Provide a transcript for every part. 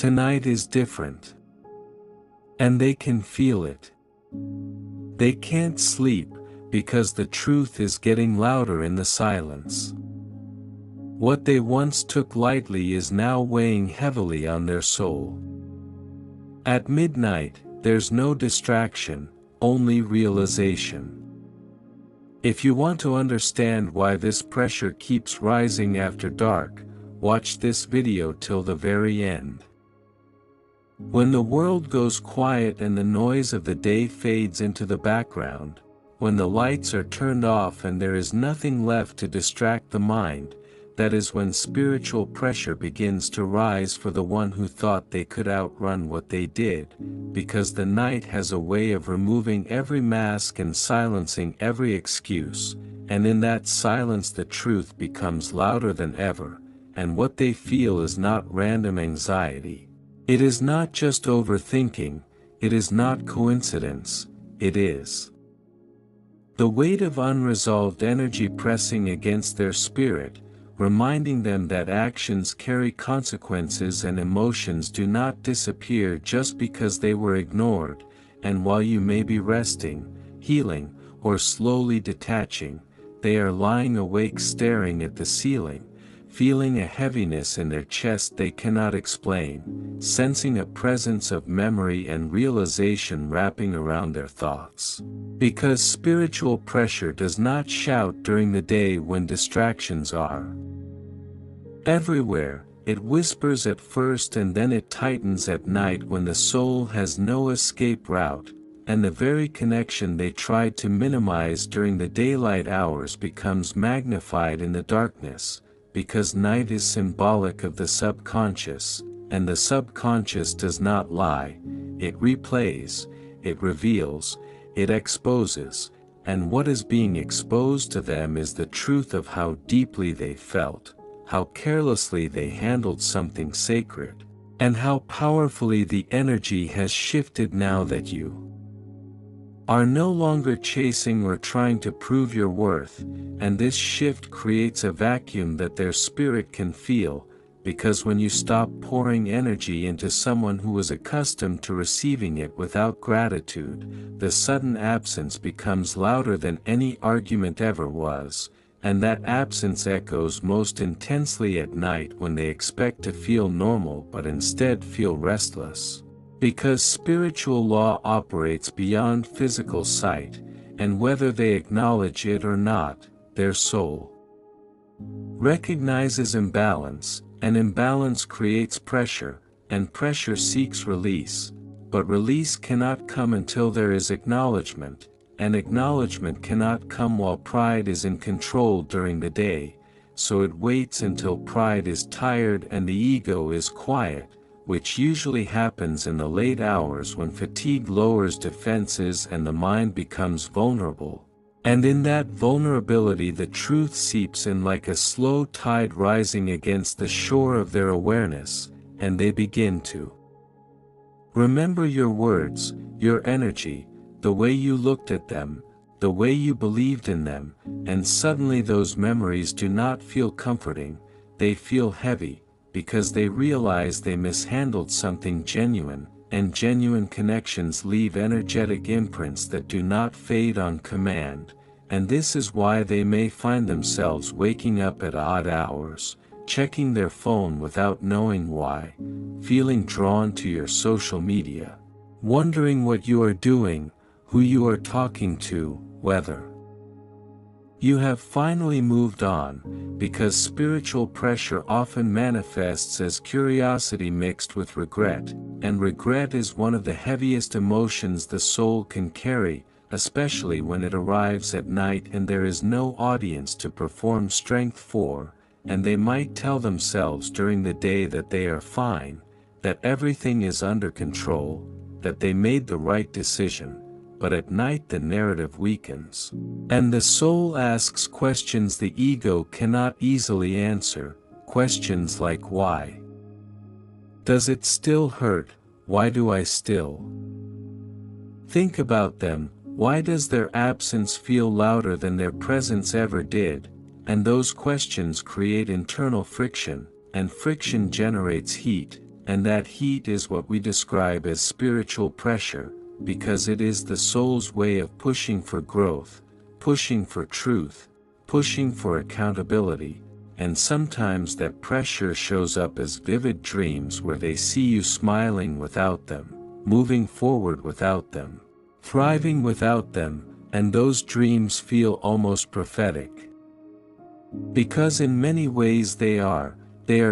Tonight is different. And they can feel it. They can't sleep, because the truth is getting louder in the silence. What they once took lightly is now weighing heavily on their soul. At midnight, there's no distraction, only realization. If you want to understand why this pressure keeps rising after dark, watch this video till the very end. When the world goes quiet and the noise of the day fades into the background, when the lights are turned off and there is nothing left to distract the mind, that is when spiritual pressure begins to rise for the one who thought they could outrun what they did, because the night has a way of removing every mask and silencing every excuse, and in that silence the truth becomes louder than ever, and what they feel is not random anxiety. It is not just overthinking, it is not coincidence, it is the weight of unresolved energy pressing against their spirit, reminding them that actions carry consequences and emotions do not disappear just because they were ignored, and while you may be resting, healing, or slowly detaching, they are lying awake staring at the ceiling, feeling a heaviness in their chest they cannot explain, sensing a presence of memory and realization wrapping around their thoughts. Because spiritual pressure does not shout during the day when distractions are everywhere, it whispers at first and then it tightens at night when the soul has no escape route, and the very connection they tried to minimize during the daylight hours becomes magnified in the darkness, because night is symbolic of the subconscious, and the subconscious does not lie, it replays, it reveals, it exposes, and what is being exposed to them is the truth of how deeply they felt, how carelessly they handled something sacred, and how powerfully the energy has shifted now that you are no longer chasing or trying to prove your worth, and this shift creates a vacuum that their spirit can feel, because when you stop pouring energy into someone who was accustomed to receiving it without gratitude, the sudden absence becomes louder than any argument ever was, and that absence echoes most intensely at night when they expect to feel normal but instead feel restless. Because spiritual law operates beyond physical sight, and whether they acknowledge it or not, their soul recognizes imbalance, and imbalance creates pressure, and pressure seeks release, but release cannot come until there is acknowledgement, and acknowledgement cannot come while pride is in control during the day, so it waits until pride is tired and the ego is quiet, which usually happens in the late hours when fatigue lowers defenses and the mind becomes vulnerable. And in that vulnerability the truth seeps in like a slow tide rising against the shore of their awareness, and they begin to remember your words, your energy, the way you looked at them, the way you believed in them, and suddenly those memories do not feel comforting, they feel heavy, because they realize they mishandled something genuine, and genuine connections leave energetic imprints that do not fade on command, and this is why they may find themselves waking up at odd hours, checking their phone without knowing why, feeling drawn to your social media, wondering what you are doing, who you are talking to, whether you have finally moved on, because spiritual pressure often manifests as curiosity mixed with regret, and regret is one of the heaviest emotions the soul can carry, especially when it arrives at night and there is no audience to perform strength for, and they might tell themselves during the day that they are fine, that everything is under control, that they made the right decision. But at night the narrative weakens, and the soul asks questions the ego cannot easily answer, questions like why? Does it still hurt? Why do I still think about them? Why does their absence feel louder than their presence ever did? And those questions create internal friction, and friction generates heat, and that heat is what we describe as spiritual pressure, because it is the soul's way of pushing for growth, pushing for truth, pushing for accountability, and sometimes that pressure shows up as vivid dreams where they see you smiling without them, moving forward without them, thriving without them, and those dreams feel almost prophetic. Because in many ways they are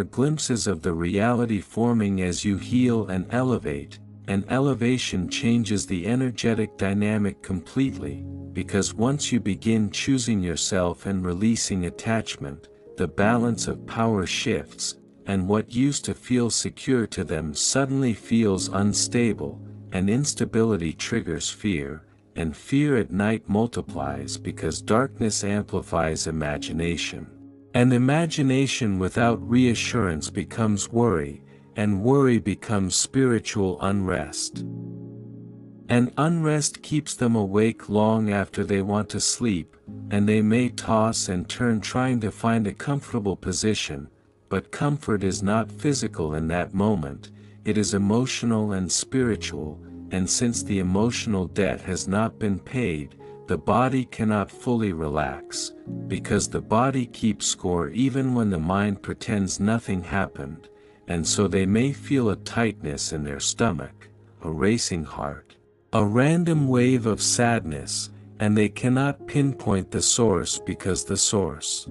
glimpses of the reality forming as you heal and elevate, and elevation changes the energetic dynamic completely, because once you begin choosing yourself and releasing attachment, the balance of power shifts, and what used to feel secure to them suddenly feels unstable, and instability triggers fear, and fear at night multiplies because darkness amplifies imagination. And imagination without reassurance becomes worry, and worry becomes spiritual unrest. And unrest keeps them awake long after they want to sleep, and they may toss and turn trying to find a comfortable position, but comfort is not physical in that moment, it is emotional and spiritual, and since the emotional debt has not been paid, the body cannot fully relax, because the body keeps score even when the mind pretends nothing happened, and so they may feel a tightness in their stomach, a racing heart, a random wave of sadness, and they cannot pinpoint the source because the source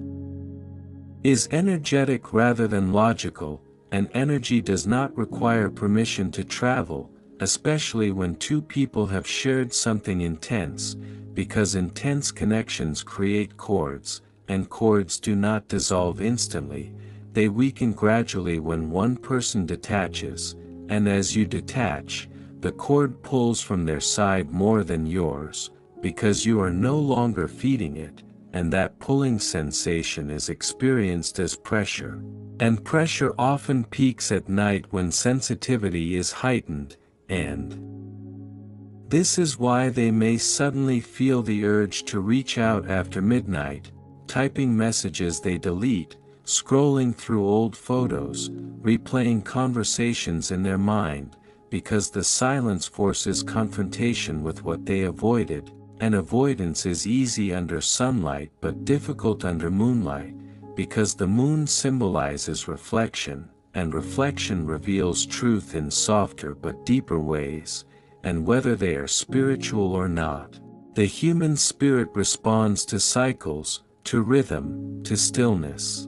is energetic rather than logical, and energy does not require permission to travel, especially when two people have shared something intense, because intense connections create cords, and cords do not dissolve instantly, they weaken gradually when one person detaches, and as you detach, the cord pulls from their side more than yours, because you are no longer feeding it, and that pulling sensation is experienced as pressure. And pressure often peaks at night when sensitivity is heightened, and this is why they may suddenly feel the urge to reach out after midnight, typing messages they delete, scrolling through old photos, replaying conversations in their mind, because the silence forces confrontation with what they avoided, and avoidance is easy under sunlight but difficult under moonlight, because the moon symbolizes reflection, and reflection reveals truth in softer but deeper ways, and whether they are spiritual or not, the human spirit responds to cycles, to rhythm, to stillness.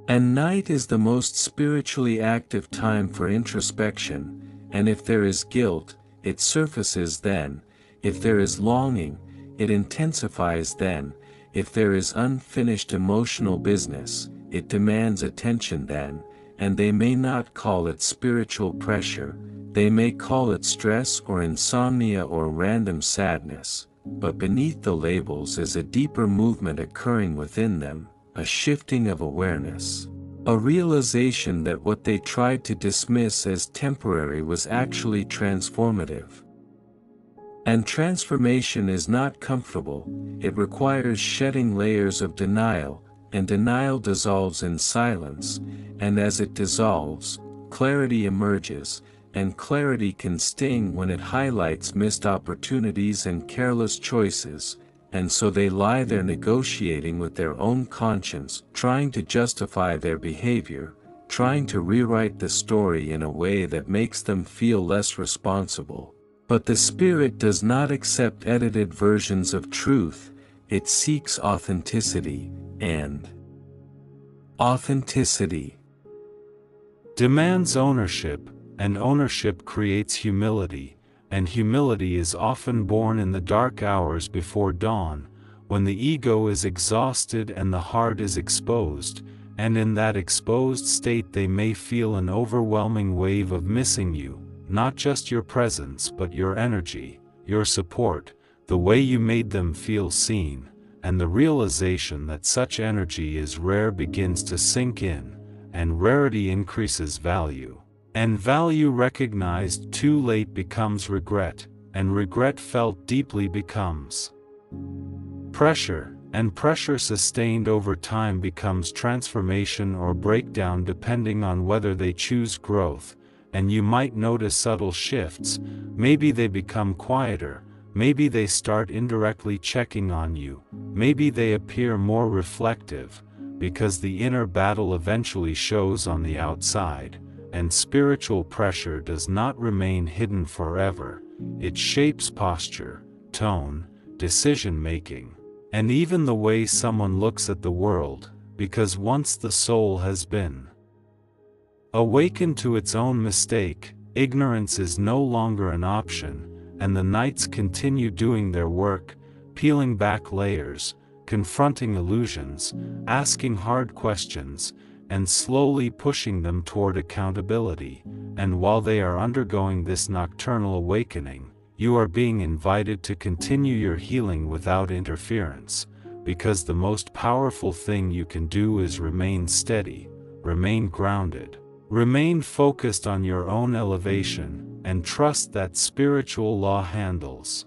And night is the most spiritually active time for introspection, and if there is guilt, it surfaces then, if there is longing, it intensifies then, if there is unfinished emotional business, it demands attention then, and they may not call it spiritual pressure, they may call it stress or insomnia or random sadness, but beneath the labels is a deeper movement occurring within them, a shifting of awareness, a realization that what they tried to dismiss as temporary was actually transformative. And transformation is not comfortable, it requires shedding layers of denial, and denial dissolves in silence, and as it dissolves, clarity emerges, and clarity can sting when it highlights missed opportunities and careless choices, and so they lie there negotiating with their own conscience, trying to justify their behavior, trying to rewrite the story in a way that makes them feel less responsible. But the spirit does not accept edited versions of truth, it seeks authenticity, and authenticity demands ownership, and ownership creates humility, and humility is often born in the dark hours before dawn, when the ego is exhausted and the heart is exposed, and in that exposed state they may feel an overwhelming wave of missing you, not just your presence but your energy, your support, the way you made them feel seen, and the realization that such energy is rare begins to sink in, and rarity increases value. And value recognized too late becomes regret, and regret felt deeply becomes pressure, and pressure sustained over time becomes transformation or breakdown depending on whether they choose growth, and you might notice subtle shifts. Maybe they become quieter, maybe they start indirectly checking on you, maybe they appear more reflective, because the inner battle eventually shows on the outside, and spiritual pressure does not remain hidden forever. It shapes posture, tone, decision-making, and even the way someone looks at the world, because once the soul has been awakened to its own mistake, ignorance is no longer an option, and the knights continue doing their work, peeling back layers, confronting illusions, asking hard questions, and slowly pushing them toward accountability. And while they are undergoing this nocturnal awakening, you are being invited to continue your healing without interference, because the most powerful thing you can do is remain steady, remain grounded, remain focused on your own elevation, and trust that spiritual law handles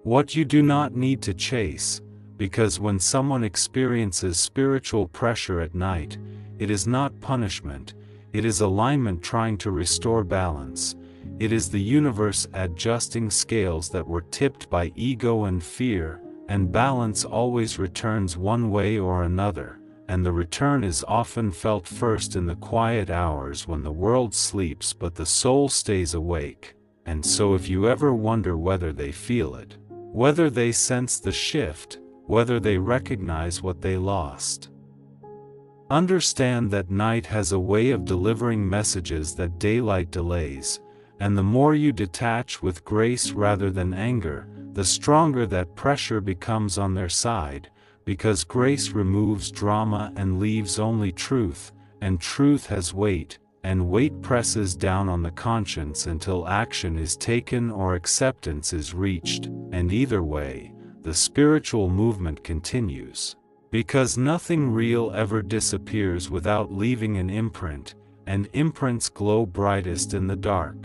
what you do not need to chase. Because when someone experiences spiritual pressure at night, it is not punishment, it is alignment trying to restore balance. It is the universe adjusting scales that were tipped by ego and fear, and balance always returns one way or another, and the return is often felt first in the quiet hours when the world sleeps but the soul stays awake. And so if you ever wonder whether they feel it, whether they sense the shift, whether they recognize what they lost, understand that night has a way of delivering messages that daylight delays, and the more you detach with grace rather than anger, the stronger that pressure becomes on their side, because grace removes drama and leaves only truth, and truth has weight, and weight presses down on the conscience until action is taken or acceptance is reached, and either way, the spiritual movement continues. Because nothing real ever disappears without leaving an imprint, and imprints glow brightest in the dark.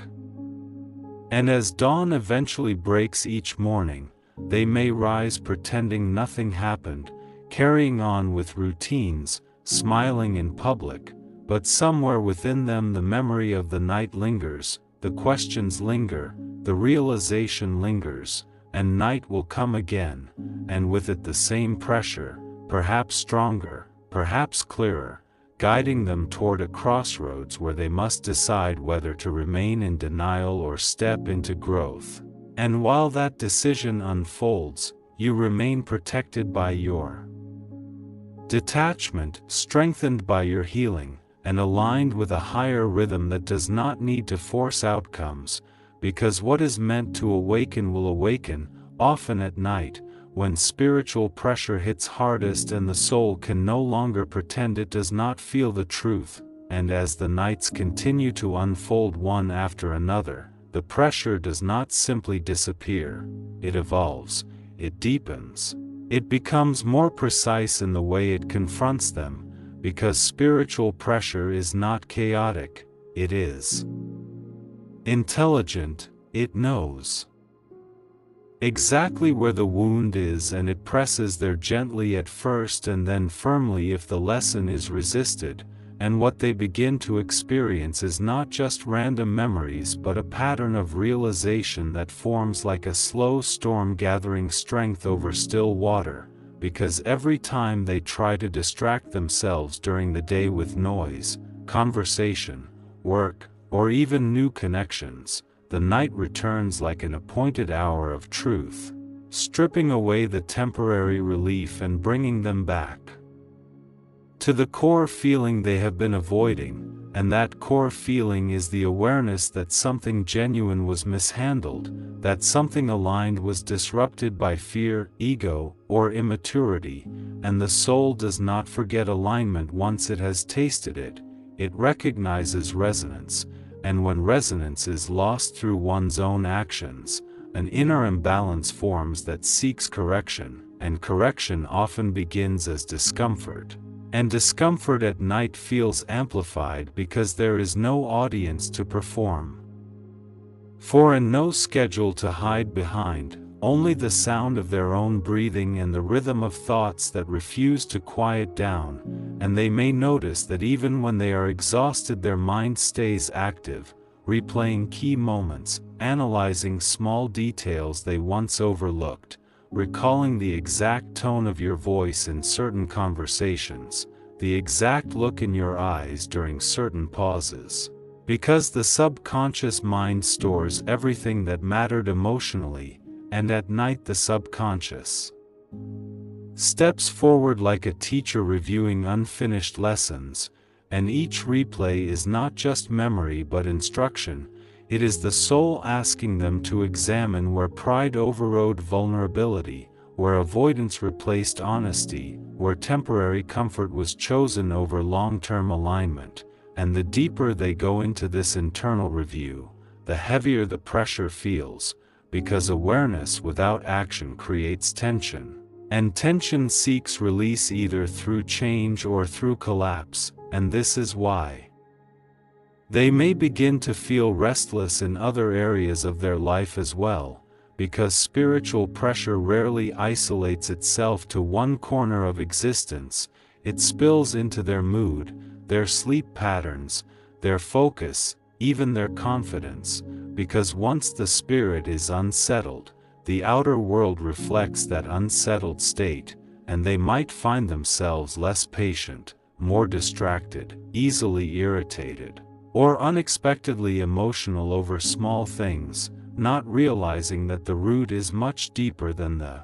And as dawn eventually breaks each morning, they may rise pretending nothing happened, carrying on with routines, smiling in public, but somewhere within them the memory of the night lingers, the questions linger, the realization lingers, and night will come again, and with it the same pressure, perhaps stronger, perhaps clearer, guiding them toward a crossroads where they must decide whether to remain in denial or step into growth. And while that decision unfolds, you remain protected by your detachment, strengthened by your healing, and aligned with a higher rhythm that does not need to force outcomes, because what is meant to awaken will awaken, often at night, when spiritual pressure hits hardest and the soul can no longer pretend it does not feel the truth. And as the nights continue to unfold one after another, the pressure does not simply disappear, it evolves, it deepens, it becomes more precise in the way it confronts them, because spiritual pressure is not chaotic, it is intelligent. It knows exactly where the wound is, and it presses there gently at first and then firmly if the lesson is resisted. And what they begin to experience is not just random memories but a pattern of realization that forms like a slow storm gathering strength over still water, because every time they try to distract themselves during the day with noise, conversation, work, or even new connections, the night returns like an appointed hour of truth, stripping away the temporary relief and bringing them back to the core feeling they have been avoiding. And that core feeling is the awareness that something genuine was mishandled, that something aligned was disrupted by fear, ego, or immaturity. And the soul does not forget alignment once it has tasted it. It recognizes resonance, and when resonance is lost through one's own actions, an inner imbalance forms that seeks correction, and correction often begins as discomfort. And discomfort at night feels amplified because there is no audience to perform for and no schedule to hide behind. only the sound of their own breathing and the rhythm of thoughts that refuse to quiet down, and they may notice that even when they are exhausted their mind stays active, replaying key moments, analyzing small details they once overlooked, recalling the exact tone of your voice in certain conversations, the exact look in your eyes during certain pauses. Because the subconscious mind stores everything that mattered emotionally, and at night the subconscious steps forward like a teacher reviewing unfinished lessons, and each replay is not just memory but instruction. It is the soul asking them to examine where pride overrode vulnerability, where avoidance replaced honesty, where temporary comfort was chosen over long-term alignment. And the deeper they go into this internal review, the heavier the pressure feels, because awareness without action creates tension. And tension seeks release either through change or through collapse, and this is why they may begin to feel restless in other areas of their life as well, because spiritual pressure rarely isolates itself to one corner of existence. It spills into their mood, their sleep patterns, their focus, even their confidence, because once the spirit is unsettled, the outer world reflects that unsettled state, and they might find themselves less patient, more distracted, easily irritated, or unexpectedly emotional over small things, not realizing that the root is much deeper than the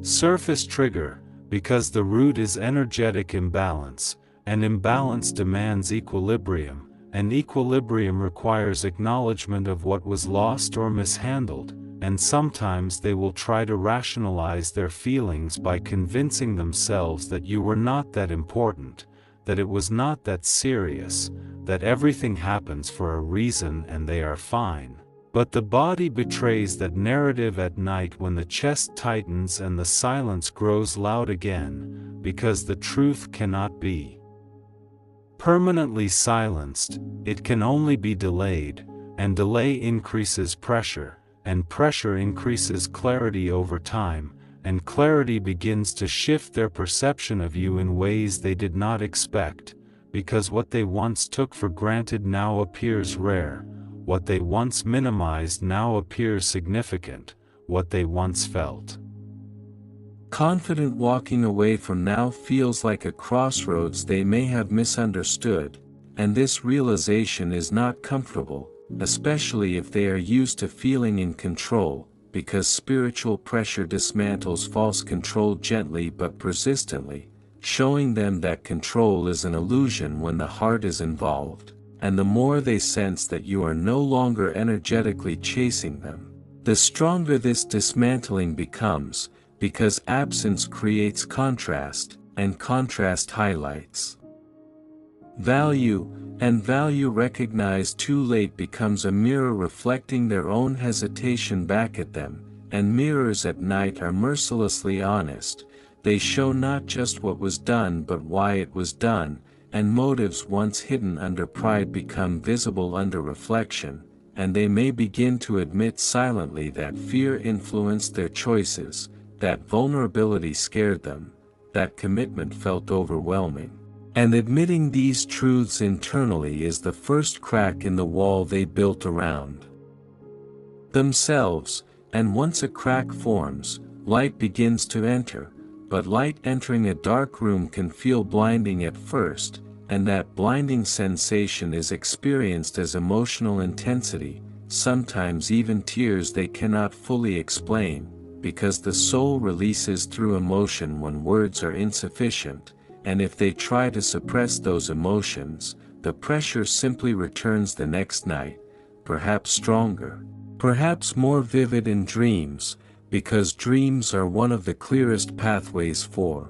surface trigger, because the root is energetic imbalance, and imbalance demands equilibrium, and equilibrium requires acknowledgement of what was lost or mishandled, and sometimes they will try to rationalize their feelings by convincing themselves that you were not that important, that it was not that serious, that everything happens for a reason and they are fine. But the body betrays that narrative at night when the chest tightens and the silence grows loud again, because the truth cannot be permanently silenced, it can only be delayed, and delay increases pressure, and pressure increases clarity over time, and clarity begins to shift their perception of you in ways they did not expect, because what they once took for granted now appears rare, what they once minimized now appears significant, what they once felt confident walking away from now feels like a crossroads they may have misunderstood, and this realization is not comfortable, especially if they are used to feeling in control, because spiritual pressure dismantles false control gently but persistently, showing them that control is an illusion when the heart is involved, and the more they sense that you are no longer energetically chasing them, the stronger this dismantling becomes, because absence creates contrast, and contrast highlights value, and value recognized too late becomes a mirror reflecting their own hesitation back at them, and mirrors at night are mercilessly honest. They show not just what was done but why it was done, and motives once hidden under pride become visible under reflection, and they may begin to admit silently that fear influenced their choices, that vulnerability scared them, that commitment felt overwhelming. And admitting these truths internally is the first crack in the wall they built around themselves, and once a crack forms, light begins to enter, but light entering a dark room can feel blinding at first, and that blinding sensation is experienced as emotional intensity, sometimes even tears they cannot fully explain, because the soul releases through emotion when words are insufficient, and if they try to suppress those emotions, the pressure simply returns the next night, perhaps stronger, perhaps more vivid in dreams, because dreams are one of the clearest pathways for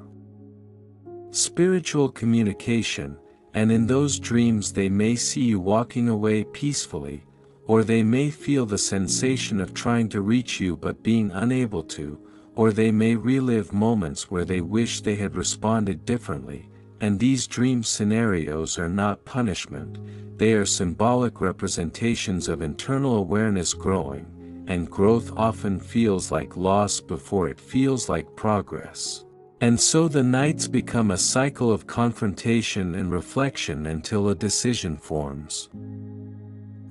spiritual communication, and in those dreams they may see you walking away peacefully, or they may feel the sensation of trying to reach you but being unable to, or they may relive moments where they wish they had responded differently, and these dream scenarios are not punishment, they are symbolic representations of internal awareness growing, and growth often feels like loss before it feels like progress. And so the nights become a cycle of confrontation and reflection until a decision forms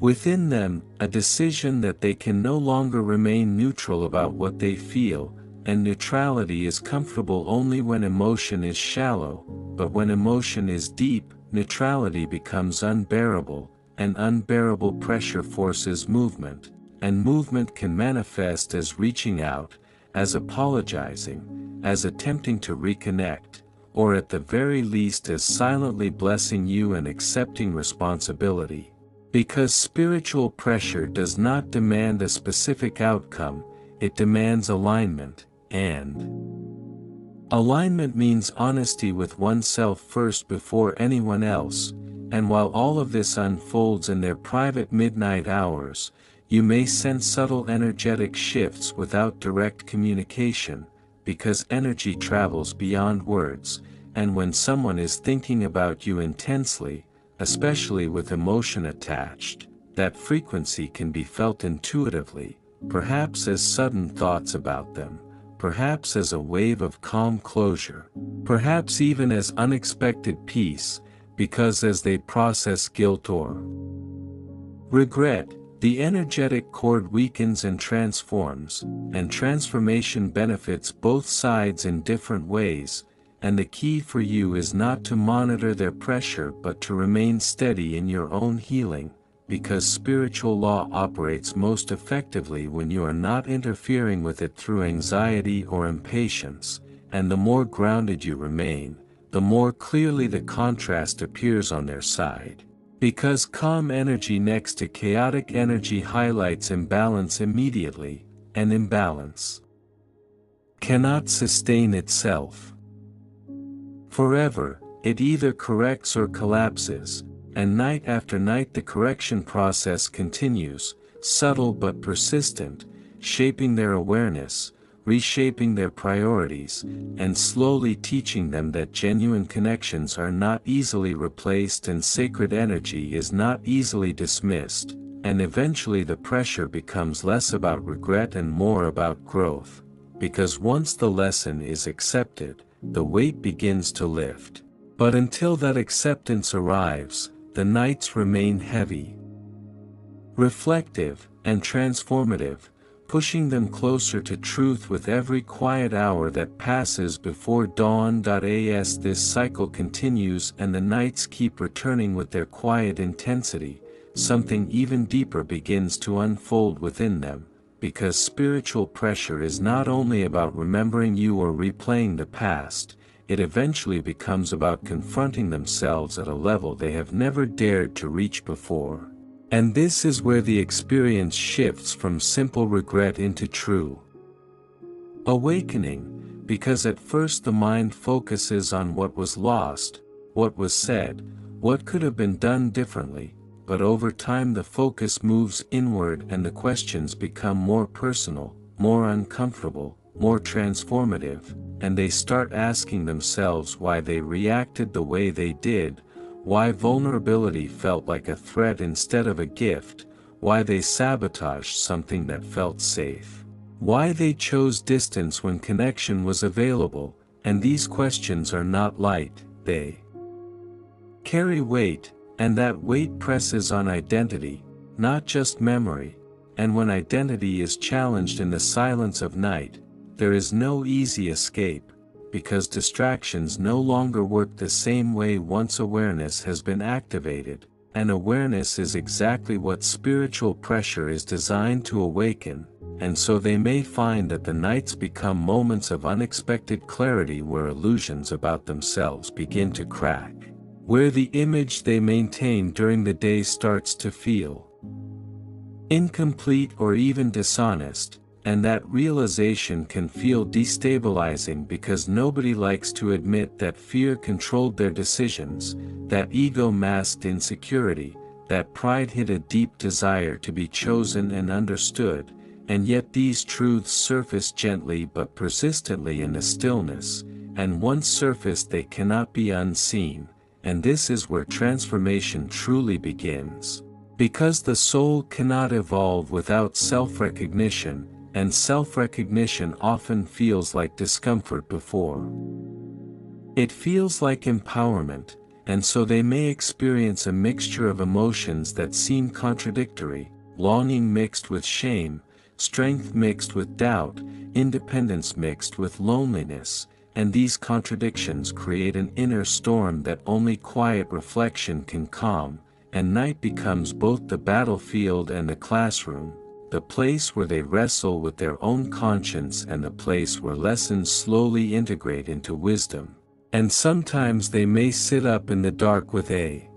within them, a decision that they can no longer remain neutral about what they feel, and neutrality is comfortable only when emotion is shallow, but when emotion is deep, neutrality becomes unbearable, and unbearable pressure forces movement, and movement can manifest as reaching out, as apologizing, as attempting to reconnect, or at the very least as silently blessing you and accepting responsibility. Because spiritual pressure does not demand a specific outcome, it demands alignment, and alignment means honesty with oneself first before anyone else, and while all of this unfolds in their private midnight hours, you may sense subtle energetic shifts without direct communication, because energy travels beyond words, and when someone is thinking about you intensely, especially with emotion attached, that frequency can be felt intuitively, perhaps as sudden thoughts about them, perhaps as a wave of calm closure, perhaps even as unexpected peace, because as they process guilt or regret, the energetic cord weakens and transforms, and transformation benefits both sides in different ways, and the key for you is not to monitor their pressure but to remain steady in your own healing, because spiritual law operates most effectively when you are not interfering with it through anxiety or impatience, and the more grounded you remain, the more clearly the contrast appears on their side. Because calm energy next to chaotic energy highlights imbalance immediately, and imbalance cannot sustain itself forever, it either corrects or collapses, and night after night the correction process continues, subtle but persistent, shaping their awareness, reshaping their priorities, and slowly teaching them that genuine connections are not easily replaced and sacred energy is not easily dismissed, and eventually the pressure becomes less about regret and more about growth, because once the lesson is accepted, the weight begins to lift. But until that acceptance arrives, the nights remain heavy, reflective, and transformative, pushing them closer to truth with every quiet hour that passes before dawn. As this cycle continues and the nights keep returning with their quiet intensity, something even deeper begins to unfold within them, because spiritual pressure is not only about remembering you or replaying the past, it eventually becomes about confronting themselves at a level they have never dared to reach before. And this is where the experience shifts from simple regret into true awakening, because at first the mind focuses on what was lost, what was said, what could have been done differently, but over time the focus moves inward and the questions become more personal, more uncomfortable, more transformative, and they start asking themselves why they reacted the way they did, why vulnerability felt like a threat instead of a gift, why they sabotaged something that felt safe, why they chose distance when connection was available, and these questions are not light, they carry weight, and that weight presses on identity, not just memory, and when identity is challenged in the silence of night, there is no easy escape, because distractions no longer work the same way once awareness has been activated, and awareness is exactly what spiritual pressure is designed to awaken, and so they may find that the nights become moments of unexpected clarity where illusions about themselves begin to crack, where the image they maintain during the day starts to feel incomplete or even dishonest, and that realization can feel destabilizing because nobody likes to admit that fear controlled their decisions, that ego masked insecurity, that pride hid a deep desire to be chosen and understood, and yet these truths surface gently but persistently in the stillness, and once surfaced they cannot be unseen, and this is where transformation truly begins. Because the soul cannot evolve without self-recognition, and self-recognition often feels like discomfort before. It feels like empowerment, and so they may experience a mixture of emotions that seem contradictory, longing mixed with shame, strength mixed with doubt, independence mixed with loneliness, and these contradictions create an inner storm that only quiet reflection can calm, and night becomes both the battlefield and the classroom, the place where they wrestle with their own conscience and the place where lessons slowly integrate into wisdom. And sometimes they may sit up in the dark with a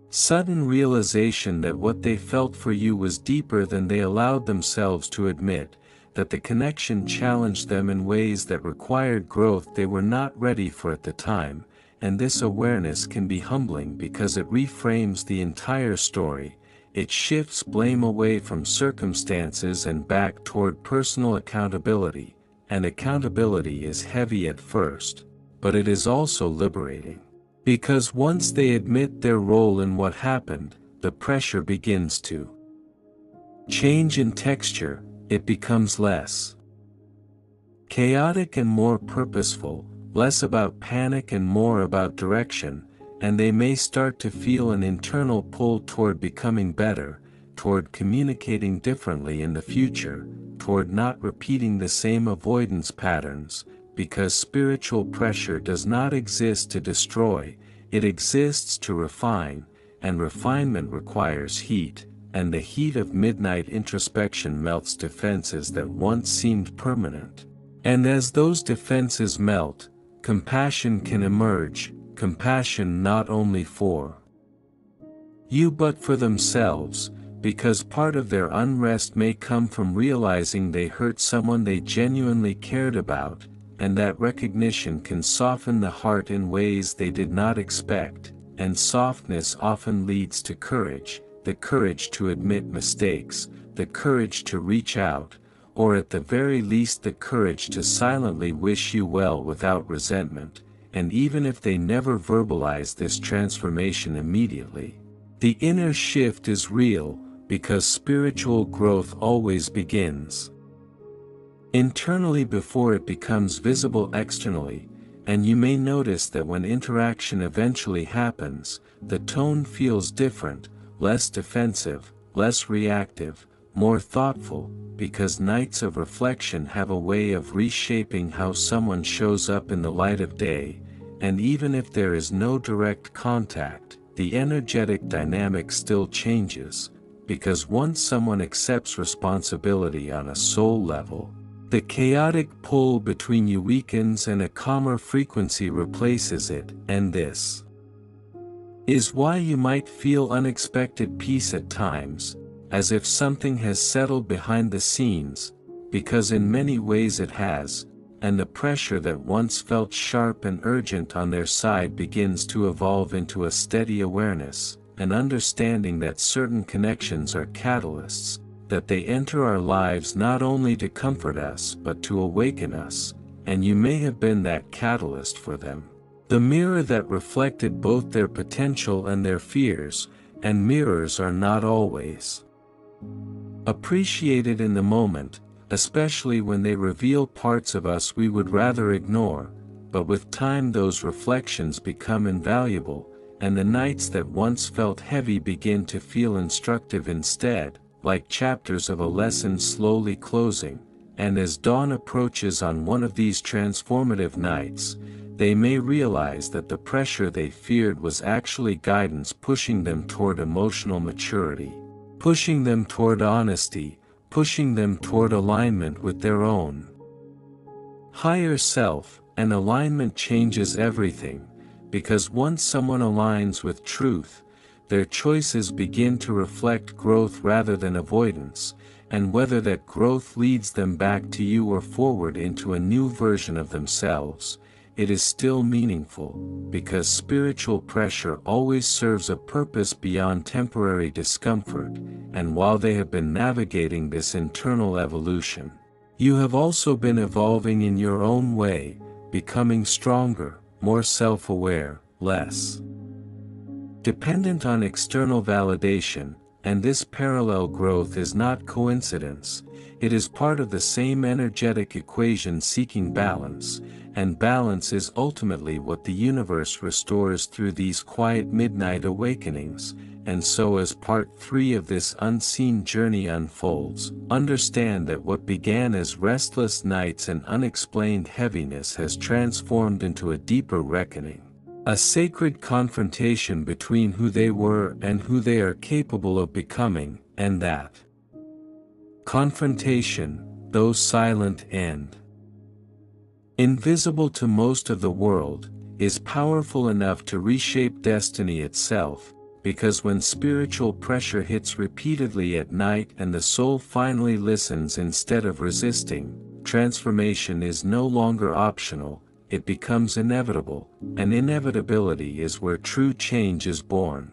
sudden realization that what they felt for you was deeper than they allowed themselves to admit, that the connection challenged them in ways that required growth they were not ready for at the time, and this awareness can be humbling because it reframes the entire story. It shifts blame away from circumstances and back toward personal accountability, and accountability is heavy at first, but it is also liberating. Because once they admit their role in what happened, the pressure begins to change in texture. It becomes less chaotic and more purposeful, less about panic and more about direction, and they may start to feel an internal pull toward becoming better, toward communicating differently in the future, toward not repeating the same avoidance patterns, because spiritual pressure does not exist to destroy, it exists to refine, and refinement requires heat, and the heat of midnight introspection melts defenses that once seemed permanent. And as those defenses melt, compassion can emerge, compassion not only for you but for themselves, because part of their unrest may come from realizing they hurt someone they genuinely cared about, and that recognition can soften the heart in ways they did not expect, and softness often leads to courage, the courage to admit mistakes, the courage to reach out, or at the very least the courage to silently wish you well without resentment, and even if they never verbalize this transformation immediately. The inner shift is real, because spiritual growth always begins internally before it becomes visible externally, and you may notice that when interaction eventually happens, the tone feels different, less defensive, less reactive, more thoughtful, because nights of reflection have a way of reshaping how someone shows up in the light of day, and even if there is no direct contact, the energetic dynamic still changes, because once someone accepts responsibility on a soul level, the chaotic pull between you weakens and a calmer frequency replaces it, and this is why you might feel unexpected peace at times, as if something has settled behind the scenes, because in many ways it has, and the pressure that once felt sharp and urgent on their side begins to evolve into a steady awareness, an understanding that certain connections are catalysts, that they enter our lives not only to comfort us but to awaken us, and you may have been that catalyst for them. The mirror that reflected both their potential and their fears, and mirrors are not always appreciated in the moment, especially when they reveal parts of us we would rather ignore, but with time those reflections become invaluable, and the nights that once felt heavy begin to feel instructive instead, like chapters of a lesson slowly closing, and as dawn approaches on one of these transformative nights, they may realize that the pressure they feared was actually guidance pushing them toward emotional maturity, pushing them toward honesty, pushing them toward alignment with their own higher self, and alignment changes everything, because once someone aligns with truth, their choices begin to reflect growth rather than avoidance, and whether that growth leads them back to you or forward into a new version of themselves, it is still meaningful, because spiritual pressure always serves a purpose beyond temporary discomfort, and while they have been navigating this internal evolution, you have also been evolving in your own way, becoming stronger, more self-aware, less dependent on external validation, and this parallel growth is not coincidence, it is part of the same energetic equation seeking balance, and balance is ultimately what the universe restores through these quiet midnight awakenings. And so as part 3 of this unseen journey unfolds, understand that what began as restless nights and unexplained heaviness has transformed into a deeper reckoning, a sacred confrontation between who they were and who they are capable of becoming, and that confrontation, though silent and invisible to most of the world, is powerful enough to reshape destiny itself, because when spiritual pressure hits repeatedly at night and the soul finally listens instead of resisting, transformation is no longer optional, it becomes inevitable, and inevitability is where true change is born.